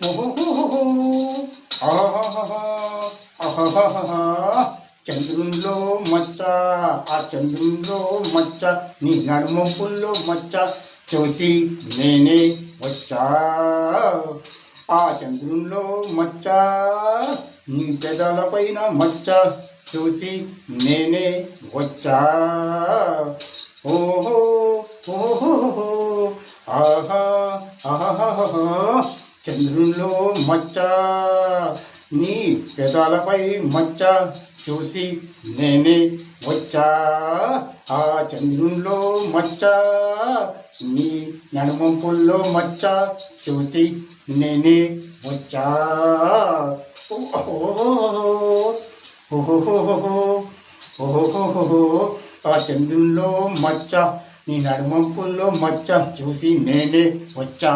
ఓహోహోహో ఆహాహాహా ఆహాహాహా చంద్రునిలో మచ్చ, ఆ చంద్రునిలో మచ్చ, నీ నడుమంపుల్లో మచ్చ చూసి నేనే వచ్చా. ఆ చంద్రునిలో మచ్చ, నీ పెదాల పైన మచ్చ చూసి నేనే వచ్చా. ఓహో ఓహో ఆహా ఆహాహా చంద్రునిలో మచ్చ, నీ పెదాలపై మచ్చ చూసి నేనే వచ్చా. ఆ చంద్రునిలో మచ్చ, నీ నడుమంపుల్లో మచ్చ చూసి నేనే వచ్చా. ఓహోహోహో ఆ చంద్రునిలో మచ్చ, నీ నడుమంపుల్లో మచ్చ చూసి నేనే వచ్చా.